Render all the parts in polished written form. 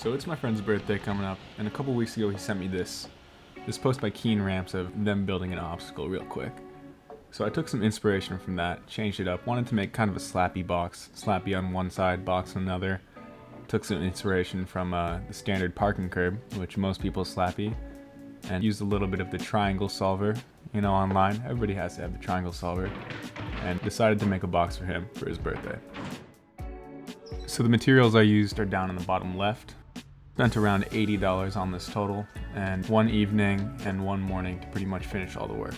So it's my friend's birthday coming up, and a couple weeks ago he sent me this post by Keen Ramps of them building an obstacle real quick. So I took some inspiration from that, changed it up, wanted to make kind of a slappy box, slappy on one side, box on another. Took some inspiration from the standard parking curb, which most people slappy, and used a little bit of the triangle solver, you know, online. Everybody has to have the triangle solver, and decided to make a box for him for his birthday. So the materials I used are down in the bottom left. Spent around $80 on this total, and one evening and one morning to pretty much finish all the work.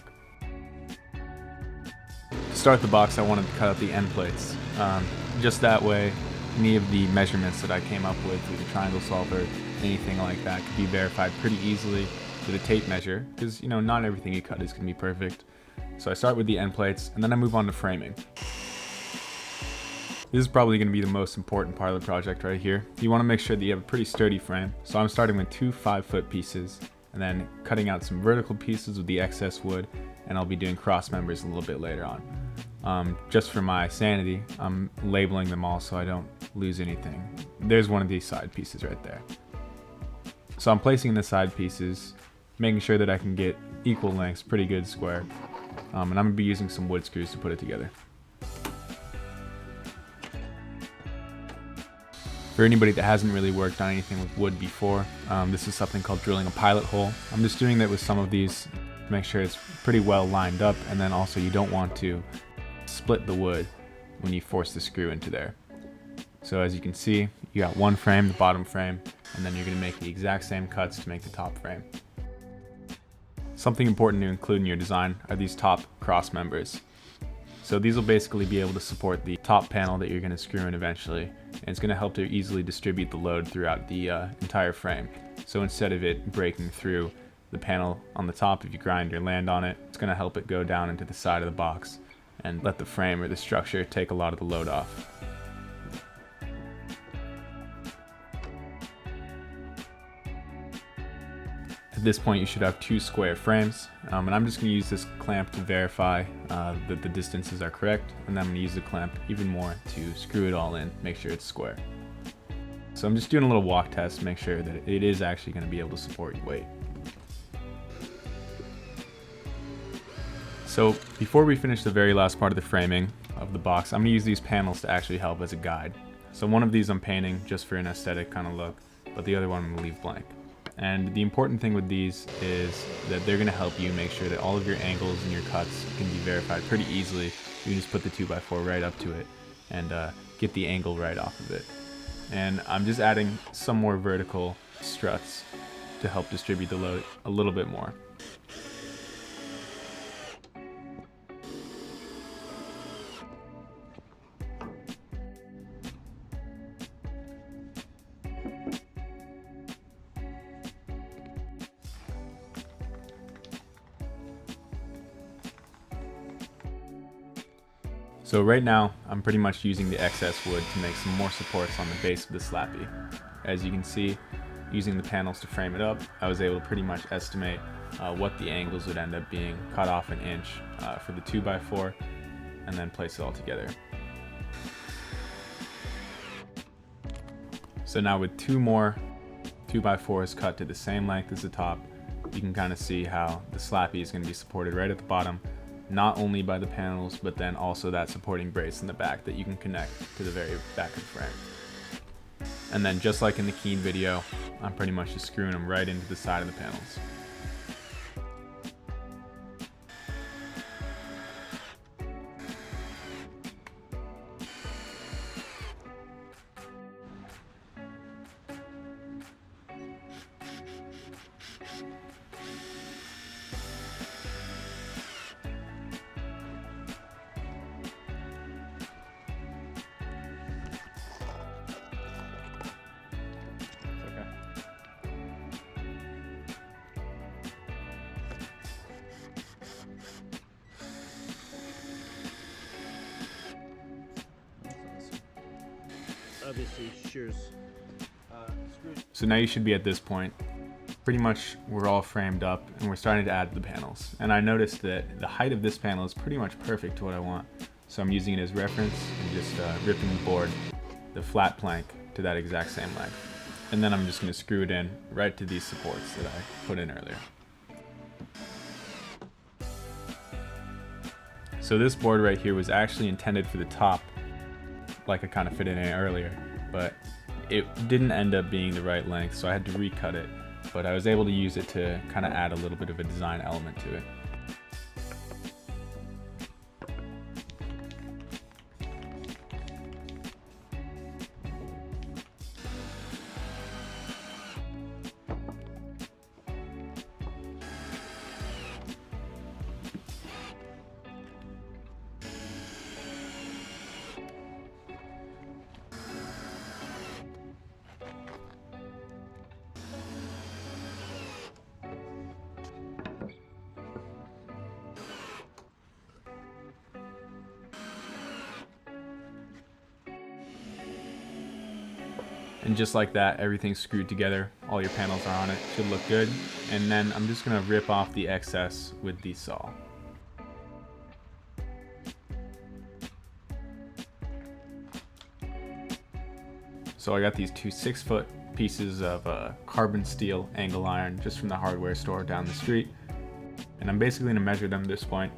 To start the box, I wanted to cut out the end plates. Just that way, any of the measurements that I came up with through the triangle solver, anything like that, could be verified pretty easily with a tape measure, because, you know, not everything you cut is going to be perfect. So I start with the end plates, and then I move on to framing. This is probably going to be the most important part of the project right here. You want to make sure that you have a pretty sturdy frame. So I'm starting with two 5-foot pieces and then cutting out some vertical pieces with the excess wood, and I'll be doing cross members a little bit later on. Just for my sanity, I'm labeling them all so I don't lose anything. There's one of these side pieces right there. So I'm placing the side pieces, making sure that I can get equal lengths, pretty good square. And I'm going to be using some wood screws to put it together. For anybody that hasn't really worked on anything with wood before, this is something called drilling a pilot hole. I'm just doing that with some of these to make sure it's pretty well lined up, and then also you don't want to split the wood when you force the screw into there. So as you can see, you got one frame, the bottom frame, and then you're going to make the exact same cuts to make the top frame. Something important to include in your design are these top cross members. So these will basically be able to support the top panel that you're going to screw in eventually, and it's going to help to easily distribute the load throughout the entire frame. So instead of it breaking through the panel on the top, if you grind or land on it, it's going to help it go down into the side of the box and let the frame or the structure take a lot of the load off. At this point you should have two square frames, and I'm just going to use this clamp to verify that the distances are correct, and then I'm going to use the clamp even more to screw it all in, make sure it's square. So I'm just doing a little walk test to make sure that it is actually going to be able to support your weight. So before we finish the very last part of the framing of the box, I'm going to use these panels to actually help as a guide. So one of these I'm painting just for an aesthetic kind of look, but the other one I'm going to leave blank. And the important thing with these is that they're going to help you make sure that all of your angles and your cuts can be verified pretty easily. You can just put the 2x4 right up to it and get the angle right off of it. And I'm just adding some more vertical struts to help distribute the load a little bit more. So right now, I'm pretty much using the excess wood to make some more supports on the base of the slappy. As you can see, using the panels to frame it up, I was able to pretty much estimate what the angles would end up being, cut off an inch for the 2x4, and then place it all together. So now with two more 2x4s cut to the same length as the top, you can kind of see how the slappy is going to be supported right at the bottom, not only by the panels, but then also that supporting brace in the back that you can connect to the very back of the frame. And then just like in the Keen video, I'm pretty much just screwing them right into the side of the panels. Obviously shears. So now you should be at this point. Pretty much we're all framed up and we're starting to add the panels. And I noticed that the height of this panel is pretty much perfect to what I want. So I'm using it as reference and just ripping the board, the flat plank, to that exact same length. And then I'm just going to screw it in right to these supports that I put in earlier. So this board right here was actually intended for the top, like I kind of fit it in earlier, but it didn't end up being the right length, so I had to recut it. But I was able to use it to kind of add a little bit of a design element to it. And just like that, everything's screwed together. All your panels are on it. Should look good. And then I'm just gonna rip off the excess with the saw. So I got these two 6-foot pieces of carbon steel angle iron just from the hardware store down the street. And I'm basically gonna measure them at this point,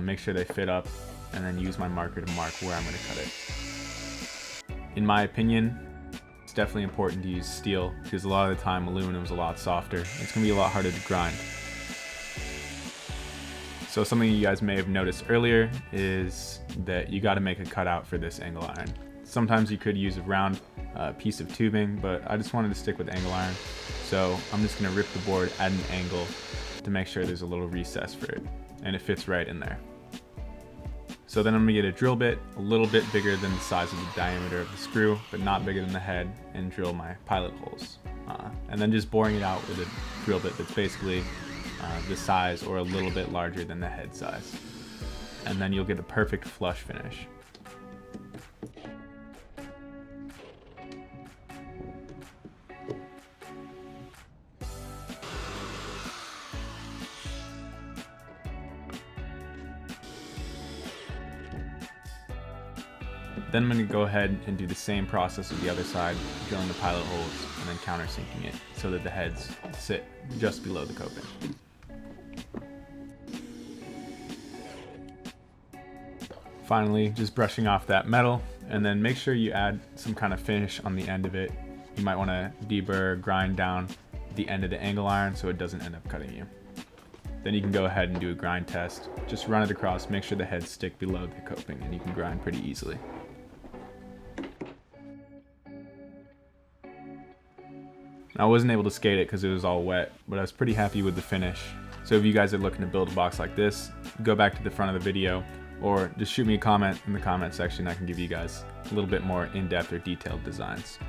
make sure they fit up, and then use my marker to mark where I'm gonna cut it. In my opinion, it's definitely important to use steel because a lot of the time aluminum is a lot softer. It's going to be a lot harder to grind. So something you guys may have noticed earlier is that you got to make a cutout for this angle iron. Sometimes you could use a round piece of tubing, but I just wanted to stick with angle iron. So I'm just going to rip the board at an angle to make sure there's a little recess for it and it fits right in there. So then I'm gonna get a drill bit a little bit bigger than the size of the diameter of the screw, but not bigger than the head, and drill my pilot holes. And then just boring it out with a drill bit that's basically the size or a little bit larger than the head size. And then you'll get a perfect flush finish. Then I'm going to go ahead and do the same process with the other side, drilling the pilot holes and then countersinking it so that the heads sit just below the coping. Finally, just brushing off that metal, and then make sure you add some kind of finish on the end of it. You might want to deburr, grind down the end of the angle iron so it doesn't end up cutting you. Then you can go ahead and do a grind test. Just run it across, make sure the heads stick below the coping, and you can grind pretty easily. I wasn't able to skate it because it was all wet, but I was pretty happy with the finish. So if you guys are looking to build a box like this, go back to the front of the video, or just shoot me a comment in the comment section. I can give you guys a little bit more in-depth or detailed designs.